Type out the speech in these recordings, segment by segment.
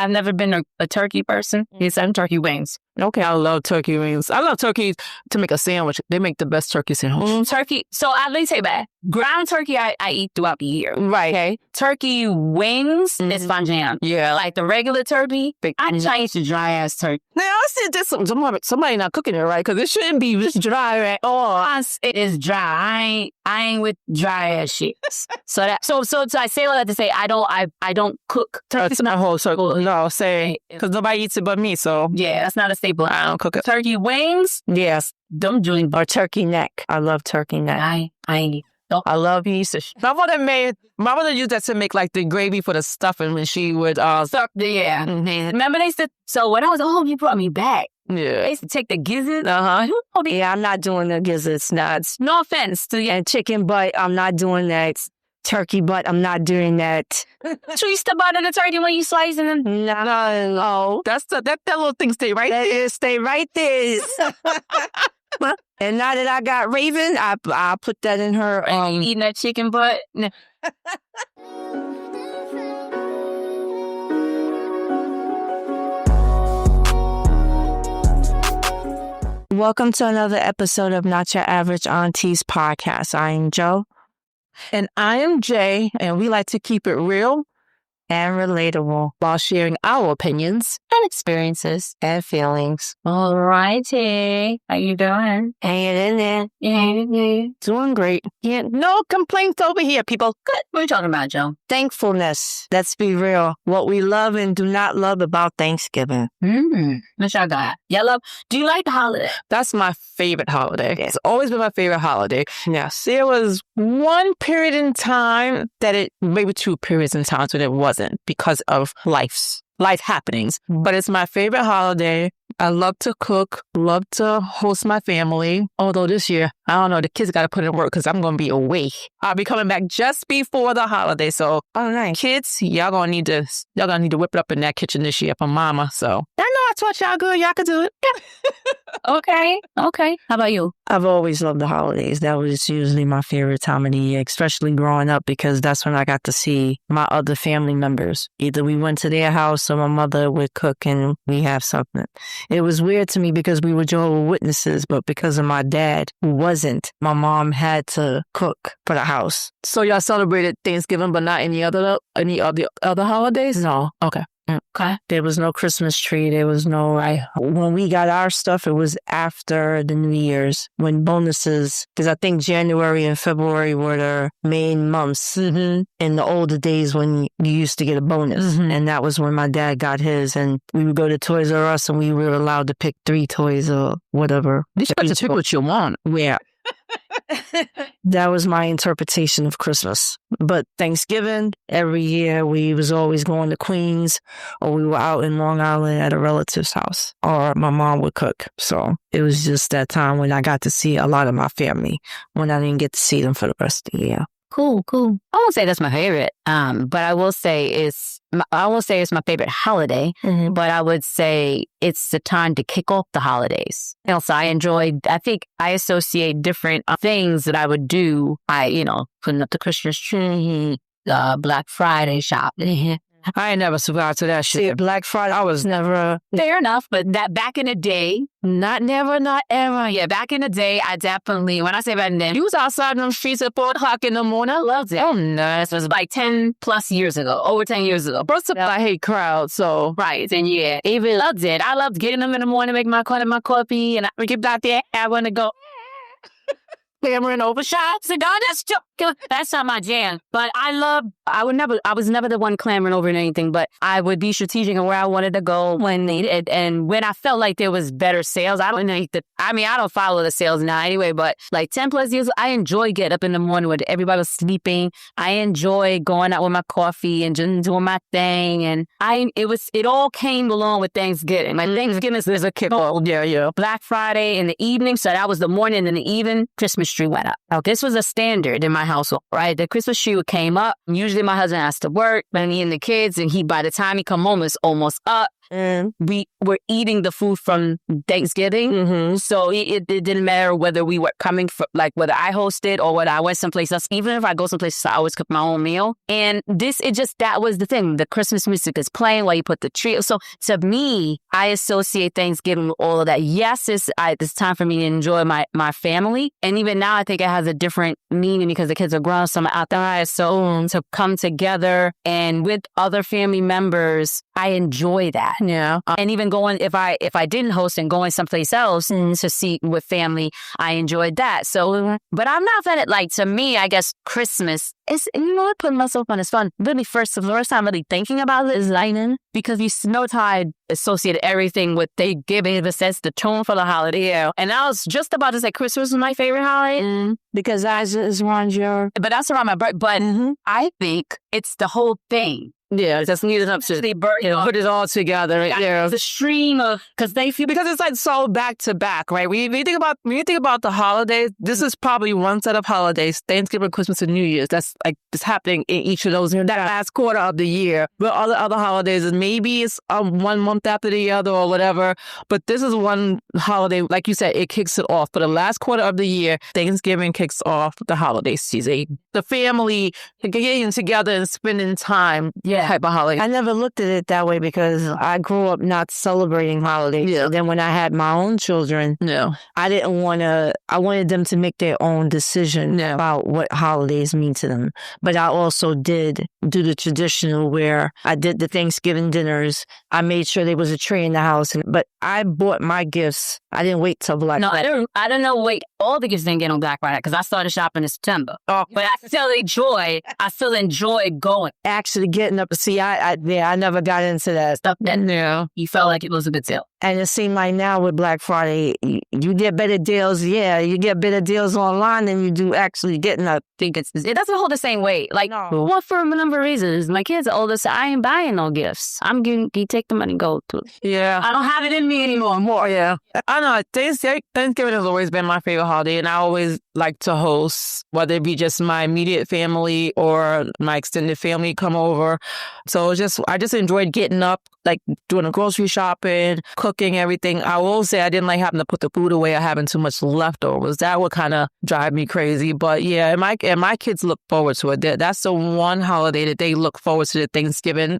I've never been a turkey person. Yes, I'm turkey wings. Okay, I love turkey wings. I love turkey to make a sandwich. They make the best turkey sandwich. Turkey. So let me say that. Ground turkey I eat throughout the year. Right. Okay. Turkey wings is my jam. Yeah. Like the regular turkey, I change to dry ass turkey. Now, I said this somebody not cooking it right because it shouldn't be this dry at all. It is dry. I ain't with dry ass shit. So I say all that to say I don't cook turkey. It's not a whole circle. No, say because nobody eats it but me. So yeah, that's not a staple. I don't cook it. Turkey wings. Yes. Them doing or turkey neck. I love turkey neck. I love Easter. My mother used that to make like the gravy for the stuffing when she would stuff. Yeah. Mm-hmm. Remember they said so when I was home, you brought me back. Yeah. They used to take the gizzard. Yeah, I'm not doing the gizzards nuts. No offense to you. And chicken butt, I'm not doing that. Turkey butt, I'm not doing that. Twist the butt of the turkey when you slicing them. No. That's that little thing stay right there. Stay right there. And now that I got Raven, I put that in her. Eating that chicken butt. Welcome to another episode of Not Your Average Aunties podcast. I am Joe. And I am Jay, and we like to keep it real and relatable while sharing our opinions and experiences and feelings. All righty. How you doing? Hanging in there. Yeah. Doing great. Yeah, no complaints over here, people. Good. What are you talking about, Joe? Thankfulness. Let's be real. What we love and do not love about Thanksgiving. What y'all got? Do you like the holiday? That's my favorite holiday. It's always been my favorite holiday. Yes. There was one period in time maybe two periods in time when it wasn't because of life happenings. But it's my favorite holiday. I love to cook, love to host my family. Although this year, I don't know, the kids got to put in work because I'm going to be away. I'll be coming back just before the holiday. So, kids, y'all gonna need to whip it up in that kitchen this year for mama. So, I know I taught y'all good. Y'all can do it. Okay. How about you? I've always loved the holidays. That was usually my favorite time of the year, especially growing up because that's when I got to see my other family members. Either we went to their house or my mother would cook and we have something. It was weird to me because we were Jehovah's Witnesses, but because of my dad, who wasn't, my mom had to cook for the house. So y'all celebrated Thanksgiving, but not any other holidays? No. Okay. There was no Christmas tree. There was no, when we got our stuff, it was after the New Year's when bonuses, because I think January and February were the main months in the older days when you used to get a bonus. And that was when my dad got his. And we would go to Toys R Us and we were allowed to pick 3 toys or whatever. You got to pick what you want. Yeah. That was my interpretation of Christmas. But Thanksgiving, every year we was always going to Queens or we were out in Long Island at a relative's house or my mom would cook. So it was just that time when I got to see a lot of my family when I didn't get to see them for the rest of the year. Cool. I won't say that's my favorite, but I will say it's my favorite holiday, but I would say it's the time to kick off the holidays. So I think I associate different things that I would do. Putting up the Christmas tree, Black Friday shopping. I ain't never survived to that shit. See, Black Friday, I was never... Fair enough, but that back in the day... Not never, not ever. Yeah, back in the day, I definitely... When I say back in the day... You was outside in them streets at 4 o'clock in the morning. I loved it. Oh, no. This was like 10 plus years ago. Over 10 years ago. First of all, I hate crowds, so... Right, and yeah. Even loved it. I loved getting them in the morning, make my coffee, and I would get out there, I want to go... Clamoring over shots and that's not my jam. But I was never the one clamoring over anything, but I would be strategic in where I wanted to go when needed. And when I felt like there was better sales, I don't follow the sales now anyway, but like 10 plus years, I enjoy getting up in the morning when everybody was sleeping. I enjoy going out with my coffee and just doing my thing. And it all came along with Thanksgiving. Like Thanksgiving is a kickoff. Yeah. Black Friday in the evening. So that was the morning and the evening. Christmas tree went up. Now, this was a standard in my household, right? The Christmas tree came up. Usually my husband has to work, me and the kids, and by the time he come home, it's almost up. we were eating the food from Thanksgiving. So it didn't matter whether we were coming from, like, whether I hosted or whether I went someplace else. Even if I go someplace, I always cook my own meal. And that was the thing. The Christmas music is playing while you put the tree. So to me, I associate Thanksgiving with all of that. Yes, it's time for me to enjoy my family. And even now, I think it has a different meaning because the kids are grown, so I'm out there. So to come together and with other family members, I enjoy that. Yeah. And even going, if I didn't host and going someplace else to see with family, I enjoyed that. So, but I'm not that, like, to me, I guess Christmas is, putting myself on is fun. Really, the first time really thinking about it is lightning, because you know how I associated everything with Thanksgiving. It sets the tone for the holiday. Yeah. And I was just about to say Christmas is my favorite holiday. Because that is around your... But that's around my birthday. But I think it's the whole thing. Yeah, just needed up to put it all together. Yeah, the stream of because it's like so back to back, right? When you think about the holidays, this is probably one set of holidays: Thanksgiving, Christmas, and New Year's. That's like it's happening in each of those in that last quarter of the year. But all the other holidays, maybe it's 1 month after the other or whatever. But this is one holiday, like you said, it kicks it off. For the last quarter of the year, Thanksgiving kicks off the holiday season. The family getting together and spending time. Yeah. Type of holiday. I never looked at it that way because I grew up not celebrating holidays. Yeah. Then when I had my own children, I didn't want to, I wanted them to make their own decision about what holidays mean to them. But I also did do the traditional where I did the Thanksgiving dinners. I made sure there was a tree in the house. But I bought my gifts. I didn't wait till Black Friday. No, I don't know. Wait, all the gifts didn't get on Black Friday because I started shopping in September. Oh. But I still enjoy going. Actually getting up. See, I never got into that stuff. You felt like it was a good deal. And it seemed like now with Black Friday, you get better deals. Yeah, you get better deals online than you do actually getting up. It doesn't hold the same weight. Like, well, for a number of reasons. My kids are older, so I ain't buying no gifts. You take the money and go to. Yeah. I don't have it in me anymore. Yeah. I know. Thanksgiving has always been my favorite holiday, and I always like to host, whether it be just my immediate family or my extended family come over. So I just enjoyed getting up, like doing the grocery shopping, cooking everything. I will say I didn't like having to put the food away or having too much leftovers. That would kind of drive me crazy. But yeah, and my kids look forward to it. That's the one holiday that they look forward to, the Thanksgiving.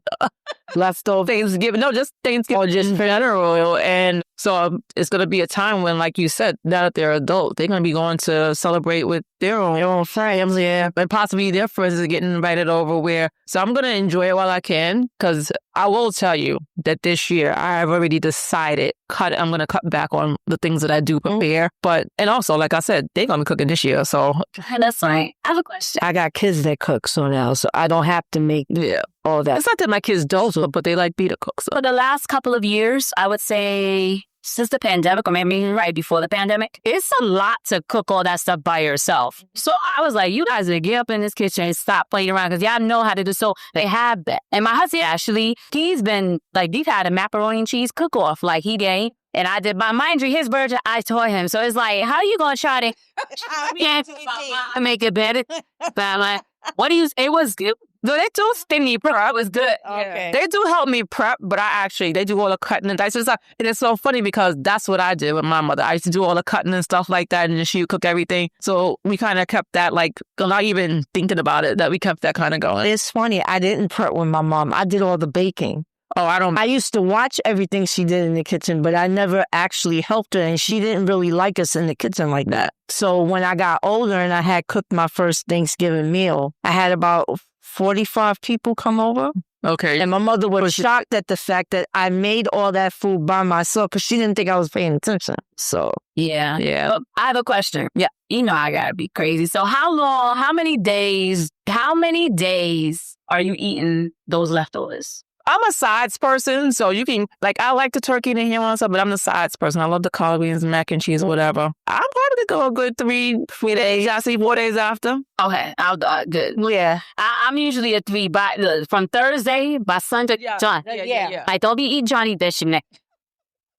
Leftover Thanksgiving. No, just Thanksgiving or just general. And so it's going to be a time when, like you said, now that they're adult, they're going to be going to celebrate with their own friends. Yeah. And possibly their friends are getting invited over so I'm going to enjoy it while I can, because I will tell you that this year I have already decided I'm going to cut back on the things that I do prepare. And also, like I said, they're going to be cooking this year. So that's right. I have a question. I got kids that cook now, so I don't have to make all that. It's not that my kids don't, but they like me to cook. So. For the last couple of years, I would say since the pandemic, or maybe right before the pandemic, it's a lot to cook all that stuff by yourself. So I was like, you guys would get up in this kitchen and stop playing around because y'all know how to do. So they have that. And my husband, actually, he's been like, we've had a macaroni and cheese cook-off. Like he did. And I did, mind you, his version, I taught him. So it's like, how are you going to try to make it better? But I'm like, it was good. No, they do stingy prep. It was good. Okay. They do help me prep, but they do all the cutting and dicing stuff. And it's so funny because that's what I did with my mother. I used to do all the cutting and stuff like that, and then she would cook everything. So we kind of kept that, like, not even thinking about it, that we kept that kind of going. It's funny. I didn't prep with my mom. I did all the baking. Oh, I used to watch everything she did in the kitchen, but I never actually helped her, and she didn't really like us in the kitchen like that. So when I got older and I had cooked my first Thanksgiving meal, I had about 45 people come over. Okay. And my mother was shocked at the fact that I made all that food by myself because she didn't think I was paying attention. So. Yeah. Well, I have a question. Yeah. I gotta be crazy. So how many days are you eating those leftovers? I'm a sides person, so you can, like, I like the turkey and the ham and stuff, but I'm the sides person. I love the collard greens, mac and cheese, or whatever. I'm probably go a good 3 days. I see 4 days after. Okay, good. Yeah. I'm usually a 3 from Thursday by Sunday. Yeah. Like, don't be eating Johnny Dish next.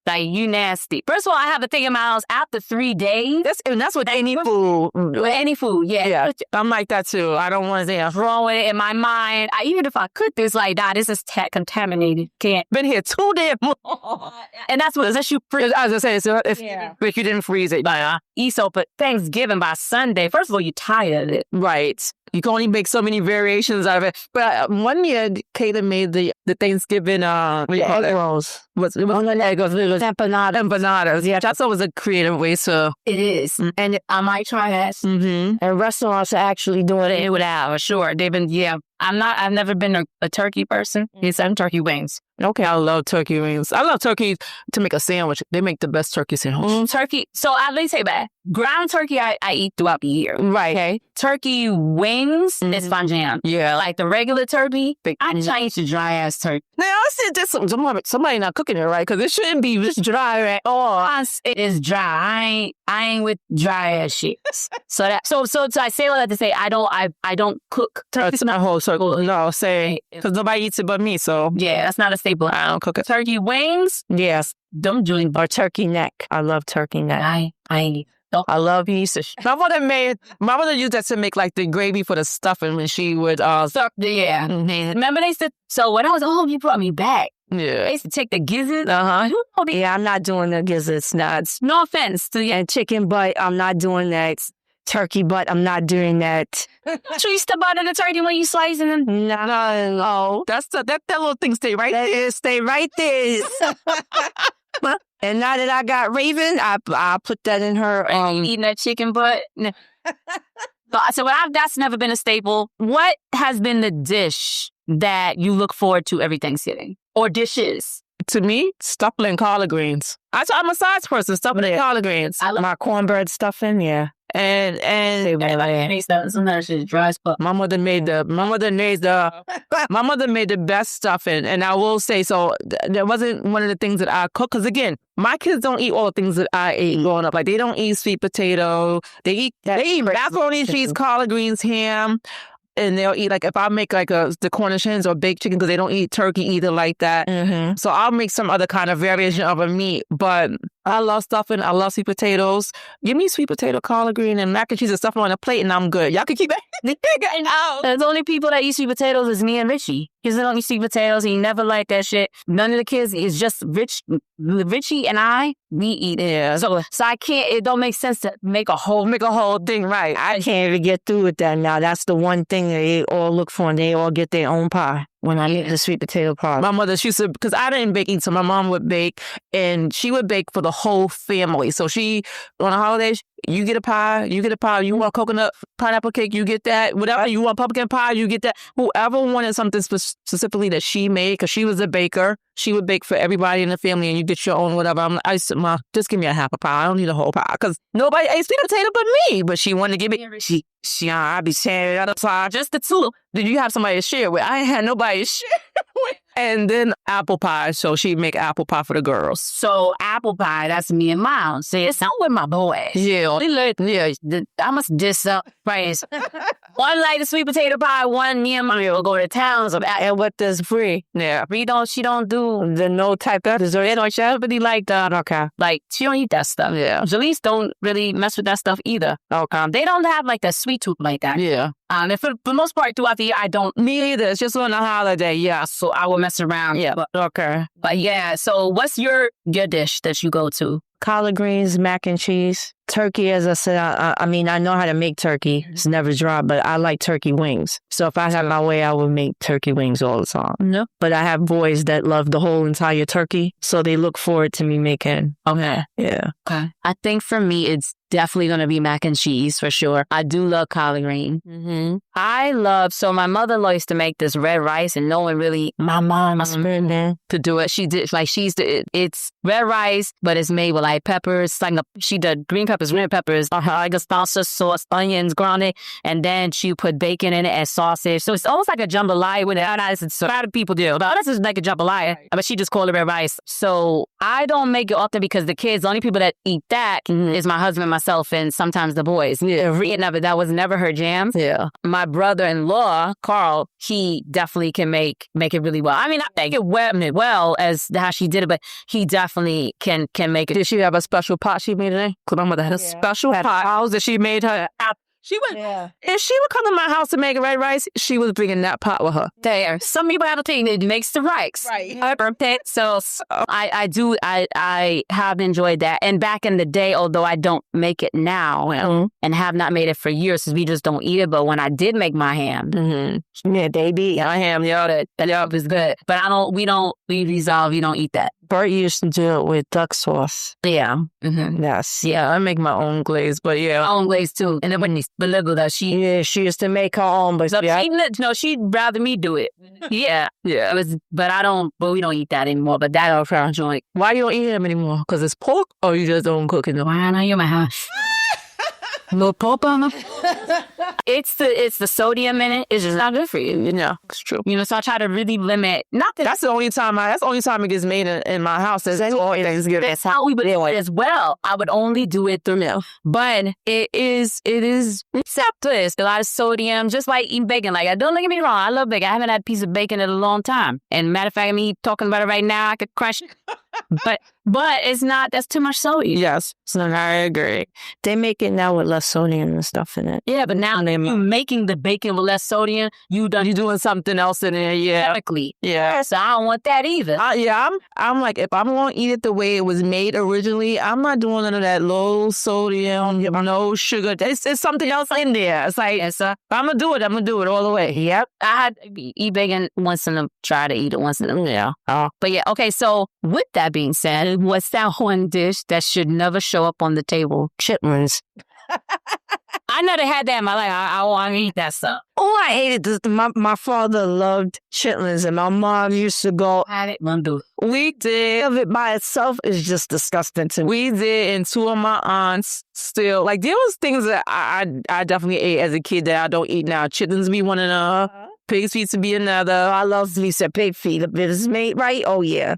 Like, you nasty. First of all, I have a thing in my house after 3 days. That's with any food. With any food, yeah. I'm like that too. I don't want to say what's wrong with it in my mind. Even if I cook this, like, nah, this is contaminated. Can't. Been here 2 damn long. And that's what, unless you freeze. I was going to say, so if you didn't freeze it. Eat so, but Thanksgiving by Sunday, first of all, you're tired of it. Right. You can only make so many variations out of it. But one year, Kayla made the Thanksgiving egg rolls. It was empanadas. Yeah, that's always a creative way to. It is. And I might try that. Mm-hmm. And restaurants are actually doing it without, sure. They've been, I've never been a turkey person. It's turkey wings. Okay, I love turkey wings. I love turkey to make a sandwich. They make the best turkey sandwich. Turkey. So let me say that. Ground turkey I eat throughout the year. Right. Okay. Turkey wings is my jam. Yeah. Like the regular turkey, I change to dry ass turkey. Now, I said this, somebody not cooking it right because it shouldn't be this dry at all. It is dry. I ain't with dry ass shit. So I say all that to say I don't cook turkey. It's not whole turkey. No, say because nobody eats it but me. So yeah, that's not a staple. I don't cook it. Turkey wings, yes, them joints or turkey neck. I love turkey neck. I love pieces. My mother used that to make like the gravy for the stuffing when she would yeah. Remember they said so when I was home you brought me back. Yeah. They used to take the gizzards. Yeah, I'm not doing the gizzards nuts. No offense to you. And chicken butt, I'm not doing that. Turkey butt, I'm not doing that. So you step out of the turkey when you slicing them? No. That's that little thing stay right there. Stay right there. And now that I got Raven, I put that in her. Eating that chicken butt. So that's never been a staple. What has been the dish that you look forward to every Thanksgiving? Or dishes? To me, stuffing and collard greens. I'm a sides person, stuffing and collard greens. I love my cornbread stuffing, yeah. And sometimes it's dry as fuck. My mother made the best stuffing, and I will say so. That wasn't one of the things that I cook because again, my kids don't eat all the things that I ate growing up. Like they don't eat sweet potato. They eat macaroni, cheese, collard greens, ham. And they'll eat, like, if I make, like, the Cornish hens or baked chicken, because they don't eat turkey either like that. Mm-hmm. So I'll make some other kind of variation of a meat. But I love stuffing. I love sweet potatoes. Give me sweet potato, collard green, and mac and cheese and stuff on a plate, and I'm good. Y'all can keep it. The only people that eat sweet potatoes is me and Richie. Because they don't eat sweet potatoes. He never liked that shit. None of the kids. It's just Richie and I, we eat it. Yeah. So I can't, it don't make sense to make a whole thing right. I can't even get through with that now. That's the one thing they all look for, and they all get their own pie. When I eat the sweet potato pie. My mother, she used to, because I didn't bake, so my mom would bake, and she would bake for the whole family. So she, on the holidays, you get a pie. You want coconut pineapple cake, you get that. Whatever, you want pumpkin pie, you get that. Whoever wanted something specifically that she made, because she was a baker, she would bake for everybody in the family, and you get your own whatever. I said, Ma, just give me a half a pie. I don't need a whole pie, because nobody ate sweet potato but me. But she wanted to give me, I be sharing out of pie, just the two. Did you have somebody to share with? I ain't had nobody to share with. And then apple pie. So she'd make apple pie for the girls. So apple pie, that's me and Mom. See, it's not with my boys. Yeah. I must diss up praise. One like the sweet potato pie, one me and Mommy will go to town. So and what does free? Yeah. She don't do the no type of dessert. She don't really like that. Okay. Like, she don't eat that stuff. Yeah. Jaleese don't really mess with that stuff either. Okay. They don't have like that sweet tooth like that. Yeah. And for the most part throughout the year, I don't. Me either. It's just on the holiday. Yeah. So I will mess around. Yeah. Okay. But yeah. So what's your dish that you go to? Collard greens, mac and cheese. Turkey, as I said, I mean, I know how to make turkey. It's never dry, but I like turkey wings. So if I had my way, I would make turkey wings all the time. No. But I have boys that love the whole entire turkey, so they look forward to me making. Okay. Yeah. Okay. I think for me, it's definitely going to be mac and cheese for sure. I do love collard green. Mm-hmm. So my mother used to make this red rice, and no one really, my mom must to do it. She did, like, it's red rice, but it's made with like peppers, she did green peppers, red peppers, like a salsa sauce, onions, grounded, and then she put bacon in it and sausage. So it's almost like a jambalaya with it. A lot of people do. But this is like a jambalaya, but she just called it red rice. So I don't make it often because the only people that eat that is my husband and my myself and sometimes the boys. That was never her jam. Yeah. My brother-in-law, Carl, he definitely can make it really well. I mean, I make it well as how she did it, but he definitely can make it. Did she have a special pot she made today? Because my mother had a special pot house that she made her. She would, if she would come to my house to make red rice, she was bringing that pot with her. There, some people have a thing that makes the rice. Right. So I have enjoyed that. And back in the day, although I don't make it now and have not made it for years, because we just don't eat it. But when I did make my ham, yeah, baby, my ham, that was good. But we don't eat that. Bert used to do it with duck sauce. Yeah. Yes. Yeah, I make my own glaze, but yeah. My own glaze too. And then when she used to make her own, but she'd rather me do it. Yeah. But we don't eat that anymore. But that our joint. Why you don't eat them anymore? Because it's pork, or you just don't cook it? Why not? You're my house. No pork on them. It's the sodium in it. It's just not good for you. It's true. So I try to really limit. That's the only time it gets made in my house. That's Thanksgiving. That's how we would do it as well. I would only do it through milk. But it's a lot of sodium, just like eating bacon. Like, don't get me wrong, I love bacon. I haven't had a piece of bacon in a long time. And matter of fact, me talking about it right now, I could crush it. But it's not, that's too much sodium. Yes, so I agree. They make it now with less sodium and stuff in it. Yeah, but now they're making the bacon with less sodium. You're doing something else in there, chemically. Yeah. So I don't want that either. I'm like, if I'm going to eat it the way it was made originally, I'm not doing none of that low sodium, no sugar. It's something else in there. It's like, if I'm going to do it all the way. Yep. I had eat bacon try to eat it once in a while. But yeah, okay, so with that being said, what's that one dish that should never show up on the table? Chitlins. I never had that in my life. I want to eat that stuff. Oh, I hated this. My father loved chitlins, and my mom used to go. We did. Of it by itself is just disgusting to me. We did, and two of my aunts still. Like, there was things that I definitely ate as a kid that I don't eat now. Chitlins be one of them. Pig's feet to be another. I love Lisa pig feet. If it's made right, oh yeah.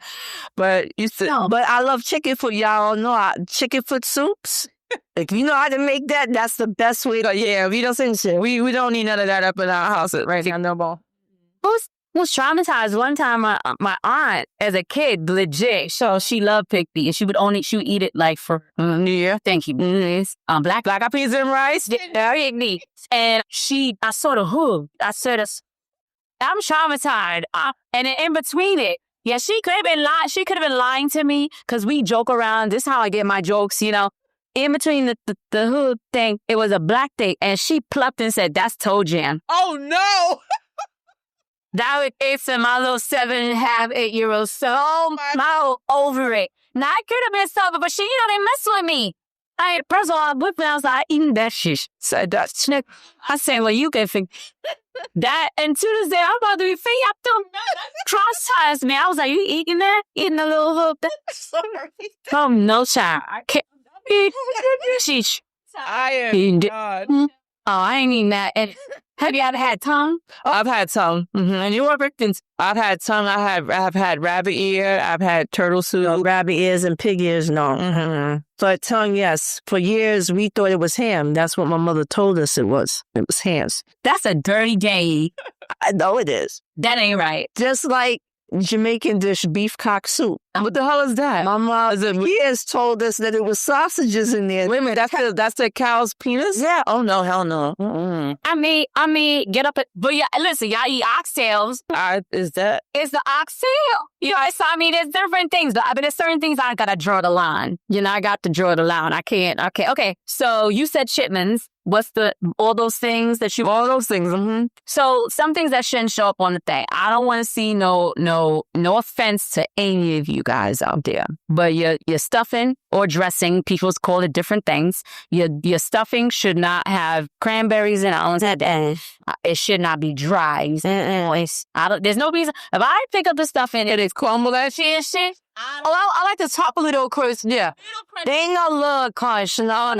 But I love chicken foot. Y'all know chicken foot soups. If you know how to make that, that's the best way to. Yeah, we don't say shit. We don't need none of that up in our house right now. No more. Was traumatized one time. My aunt, as a kid, legit. So she loved pig feet, and she would eat it like for New Year. Thank you. Black eyed peas and rice. Yeah, and I saw the hood. I said, I'm traumatized. And then in between it, she could have been lying. She could have been lying to me because we joke around. This is how I get my jokes, In between the hood thing, it was a black thing, and she plucked and said, "That's toe jam." Oh no! That would case to my little 7.5, 8-year-old so over it. Now I could have been sober, but she, they mess with me. First of all, I whipped and I was like, eating that shit. Said that snake. I said, well, you can think that. And to this day, I'm about to be free. I don't cross-ties me. I was like, you eating that? Eating a little hoop? Oh, no, child. I can't. I am God. Oh, I ain't eating that. And have you ever had tongue? I've had tongue. And you were victims. I've had tongue. I've had rabbit ear. I've had turtle soup. Rabbit ears and pig ears, no. But tongue, yes. For years, we thought it was ham. That's what my mother told us it was. It was hams. That's a dirty day. I know it is. That ain't right. Just like Jamaican dish beef cock soup. What the hell is that? My mom years told us that it was sausages in there. Wait a minute, that's the cow's penis? Yeah. Oh no, hell no. I mean, get up but listen, y'all eat oxtails. Is that? It's the oxtail. So there's different things. But there's certain things I gotta draw the line. I got to draw the line. I can't. Okay. So you said chitlins. What's all those things that you? All those things. So some things that shouldn't show up on the thing. I don't want to see no offense to any of you guys out there, but your stuffing or dressing, people call it different things. Your stuffing should not have cranberries in it. It should not be dry. There's no reason. If I pick up the stuffing, it is crumble that shit. I like the top a little crisp. Yeah. They ain't no little crunch. No. On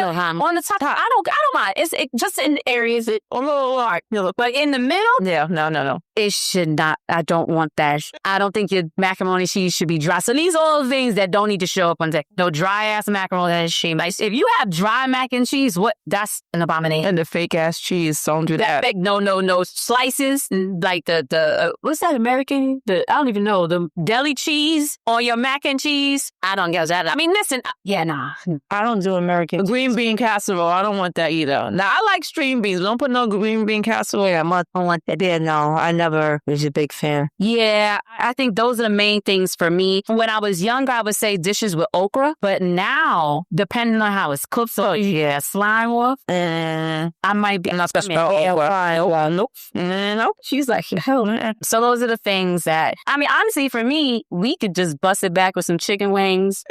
the top, I don't mind. It's just in areas a little hard. But in the middle, Yeah, no. it should not. I don't want that. I don't think your macaroni cheese should be dry. So these are all the things that don't need to show up on the no dry ass macaroni and cheese. Like, if you have dry mac and cheese, that's an abomination. And the fake ass cheese, don't do that. Fake, no slices like the what's that American? I don't even know, the deli cheese on your mac and cheese. I don't get that. I mean, listen, nah. I don't do American green bean casserole. I don't want that either. Now I like string beans. Don't put no green bean casserole. I don't want that there. No, I never was a big fan. Yeah, I think those are the main things for me. When I was younger, I would say dishes with okra, but now, depending on how it's cooked, so yeah, slime wolf, I might be not special. Nope. She's like, hell, man. So those are the things that, I mean, honestly, for me, we could just bust it back with some chicken wings.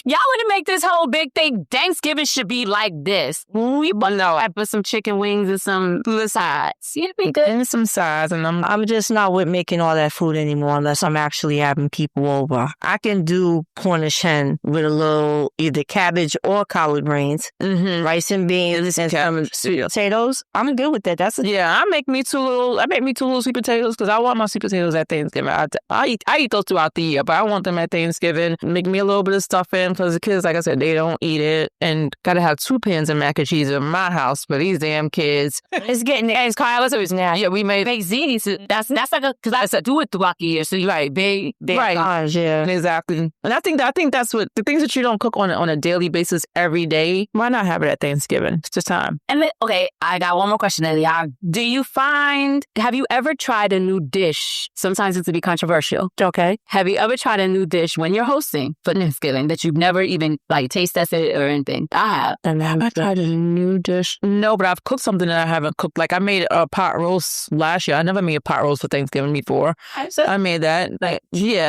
Y'all want to make this whole big thing. Thanksgiving should be like this. I put some chicken wings and some sides. It'd be good. And some sides. And I'm just not with making all that food anymore unless I'm actually having people over. I can do Cornish hen with a little either cabbage or collard greens, rice and beans, and sweet potatoes. I'm good with that. I make me two little sweet potatoes because I want my sweet potatoes at Thanksgiving. I eat those throughout the year, but I want them at Thanksgiving. Make me a little bit of stuff in because the kids, like I said, they don't eat it. And gotta have 2 pans of mac and cheese in my house for these damn kids. It's getting eggs, Kyle. Now, yeah, we made baked ziti. That's like because I said do it throughout the year. So you're right, big, right? Yeah, exactly. And I think that's what the things that you don't cook on a daily basis every day. Why not have it at Thanksgiving? It's just time. And then, okay, I got one more question, y'all. Have you ever tried a new dish? Sometimes it's to be controversial. Okay. Have you ever tried a new dish when you're hosting for Thanksgiving that you've never even taste tested or anything? I have. And have I tried a new dish? No, but I've cooked something that I haven't cooked. Like I made a pot roast last year. I never made a pot roast for Thanksgiving before. I made that.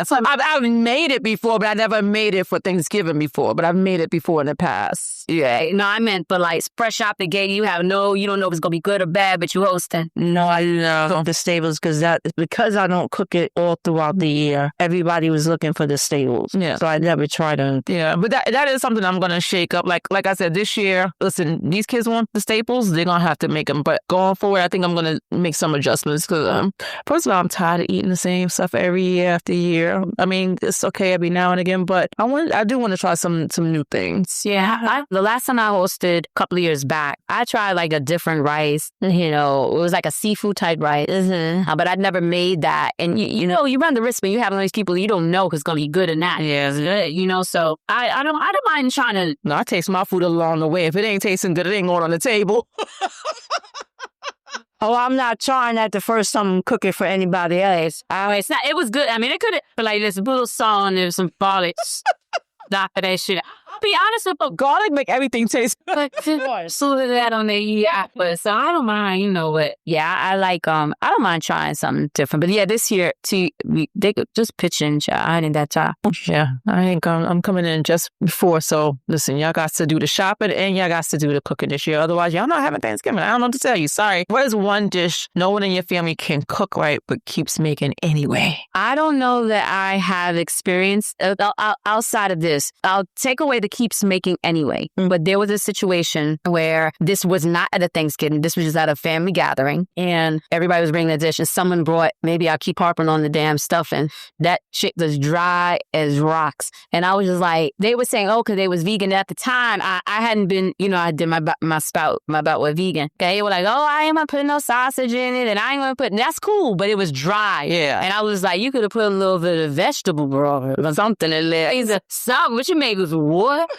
So I've made it before, but I never made it for Thanksgiving before. But I've made it before in the past. Yeah. No, I meant for fresh out the gate. You don't know if it's gonna be good or bad, but you hosting. No, I didn't cook the staples because I don't cook it all throughout the year. Everybody was looking for the staples. Yeah. So I never tried to. Yeah, but that is something I'm gonna shake up. Like I said, this year, listen, these kids want the staples. They're gonna have to make them. But going forward, I think I'm gonna make some adjustments because first of all, I'm tired of eating the same stuff every year after year. I mean, it's okay every now and again, but I do want to try some new things. Yeah, the last time I hosted a couple of years back, I tried a different rice. It was like a seafood type rice, but I'd never made that. And you run the risk when you have these people you don't know if it's gonna be good or not. Yeah, so I don't mind trying to. No, I taste my food along the way. If it ain't tasting good, it ain't going on the table. Oh, I'm not trying that the first time I'm cooking for anybody else. It's not. It was good. I mean, it could have been this little salt and there's some garlic. Not for that shit. I'll be honest with you. Garlic make everything taste good. So that on the so I don't mind, Yeah, I don't mind trying something different. But yeah, this year, they could just pitch in, I ain't that time. Yeah, I'm coming in just before. So listen, y'all got to do the shopping and y'all got to do the cooking this year. Otherwise, y'all not having Thanksgiving. I don't know what to tell you. Sorry. What is one dish no one in your family can cook right but keeps making anyway? I don't know that I have experience outside of this. I'll take away the keeps making anyway. But there was a situation where this was not at a Thanksgiving. This was just at a family gathering. And everybody was bringing a dish. And someone brought, maybe I'll keep harping on the damn stuff. And that shit was dry as rocks. And I was just like, they were saying, because they was vegan at the time. I hadn't been, I did my bout with vegan. Okay, they were like, I ain't gonna put no sausage in it. And I ain't gonna put, that's cool. But it was dry. Yeah. And I was like, you could have put a little bit of vegetable broth or something in there. Something. What you made was what?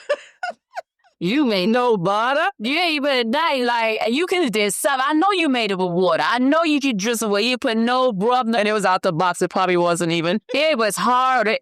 You made no butter? Yeah, you better die. You could have did something. I know you made it with water. I know you could drizzle away. You put no broth. And it was out the box. It probably wasn't even. It was hard.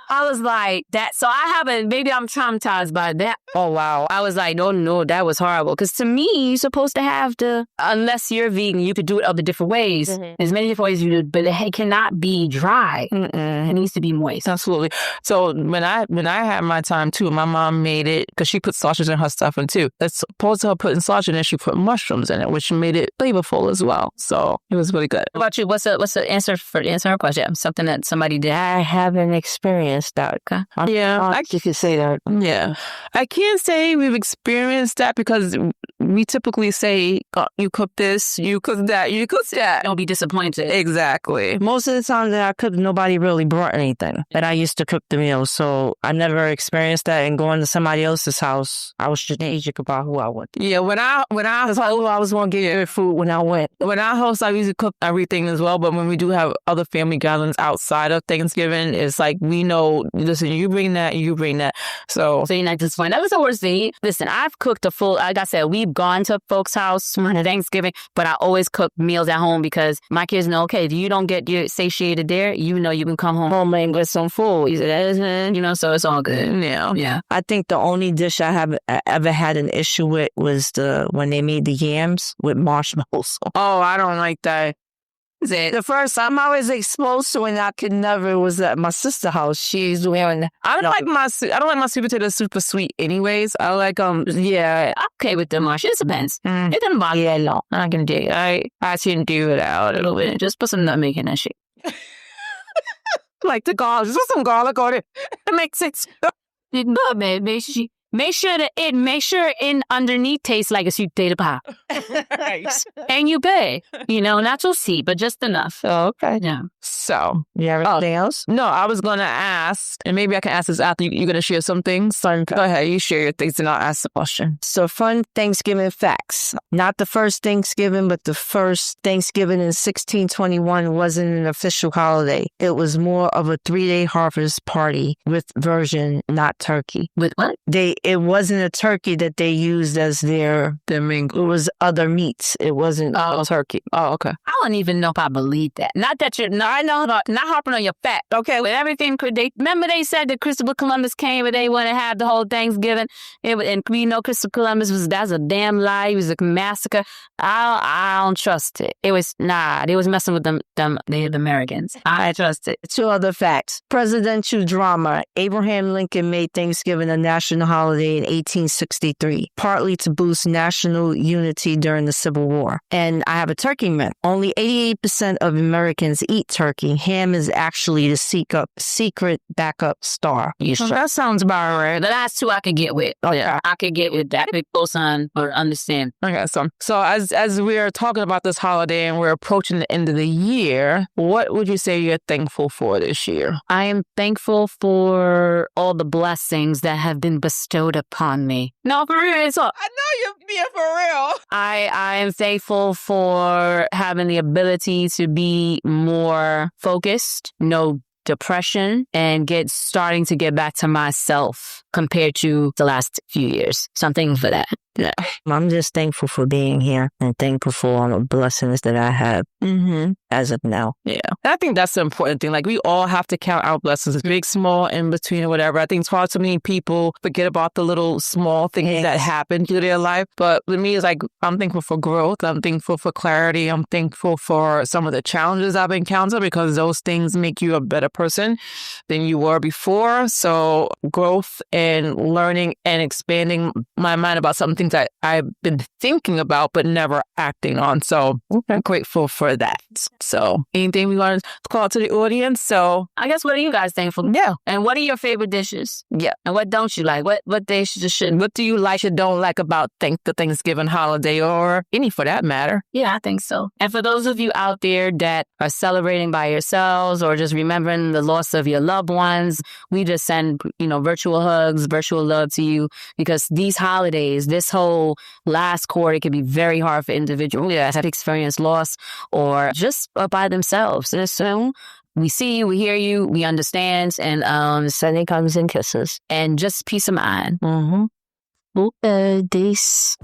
I was like, that. So maybe I'm traumatized by that. Oh, wow. I was like, no, that was horrible. Because to me, you're supposed to have unless you're vegan, you could do it other different ways. Mm-hmm. There's many different ways you do it, but it cannot be dry. It needs to be moist. Absolutely. So when I had my time too, my mom made it because she put sausage in her stuffing too. As opposed to her putting sausage in it, she put mushrooms in it, which made it flavorful as well. So it was really good. What about you? What's the answer for answer her question? Something that somebody did. I haven't experienced that. Yeah, You could say that. Yeah, I can't say we've experienced that because we typically say, you cook this, you cook that, you cook that. Don't be disappointed. Exactly. Most of the time that I cooked, nobody really brought anything. But I used to cook the meals, so I never experienced that. And going to somebody else's house, I was strategic about who I went. Yeah, when I That's who I was going to get food when I went. When I host, I usually cook everything as well. But when we do have other family gatherings outside of Thanksgiving, it's like we know, listen, you bring that, you bring that. So you're not disappointed. That was the worst thing. Listen, I've cooked a full, like I said, we've gone to folks' house on Thanksgiving, but I always cook meals at home because my kids know, okay, if you don't get your satiated there, you know you can come home and get some food. You know, so it's all good. yeah. I think the only dish I have ever had an issue with was when they made the yams with marshmallows. Oh, I don't like that. The first time I was exposed to and I could never was at my sister's house. She's wearing. I don't like my sweet potatoes super sweet. Anyways, I like Yeah, I'm okay with the mush. It depends. It doesn't bother me at all. I can do it. I shouldn't do it out a little bit. Just put some nutmeg in that shit. Like the garlic. Just put some garlic on it. It makes sense. Nutmeg. Make sure in underneath tastes like a sweet potato pie. Right. And you good. You know, not so sweet, but just enough. Oh, okay. Yeah. So, you have anything else? No, I was going to ask, and maybe I can ask this after you're going to share some things. Go ahead, you share your things and I'll ask the question. So fun Thanksgiving facts. Not the first Thanksgiving, but the first Thanksgiving in 1621 wasn't an official holiday. It was more of a 3-day harvest party with version, not turkey. With what? It wasn't a turkey that they used as their main. It was other meats. It wasn't a turkey. Oh, okay. I don't even know if I believe that. Not that I know, not harping on your fat. Okay, with everything, remember they said that Christopher Columbus came and they want to have the whole Thanksgiving. And we know Christopher Columbus that's a damn lie. He was a massacre. I don't trust it. They was messing with them Native Americans. I trust it. 2 other facts. Presidential drama. Abraham Lincoln made Thanksgiving a national holiday in 1863, partly to boost national unity during the Civil War. And I have a turkey myth. Only 88% of Americans eat turkey. Ham is actually the secret backup star. That sounds about right. The last 2 I could get with. Oh, yeah. I could get with that. Big co-sign or understand. Okay, so as we're talking about this holiday and we're approaching the end of the year, what would you say you're thankful for this year? I am thankful for all the blessings that have been bestowed upon me. No, for real. I know you're being for real. I am thankful for having the ability to be more focused, no depression, and starting to get back to myself compared to the last few years. So I'm thankful for that. Yeah. I'm just thankful for being here and thankful for all the blessings that I have as of now. Yeah. And I think that's the important thing. Like, we all have to count our blessings, big, small, in between, or whatever. I think it's hard so many people forget about the little small things that happen to their life. But with me, it's like, I'm thankful for growth. I'm thankful for clarity. I'm thankful for some of the challenges I've encountered because those things make you a better person than you were before. So growth and learning and expanding my mind about something that I've been thinking about but never acting on. So I'm grateful for that. So anything we want to call to the audience? So I guess, what are you guys thankful for? Yeah. And what are your favorite dishes? Yeah. And what don't you like? What dishes should? What do you like or don't like about the Thanksgiving holiday, or any for that matter? Yeah, I think so. And for those of you out there that are celebrating by yourselves or just remembering the loss of your loved ones, we just send, virtual hugs, virtual love to you, because these holidays, this whole last quarter can be very hard for individuals that have experienced loss or just by themselves. And so we see you, we hear you, we understand, and sending hugs and kisses. And just peace of mind. Mm-hmm. This.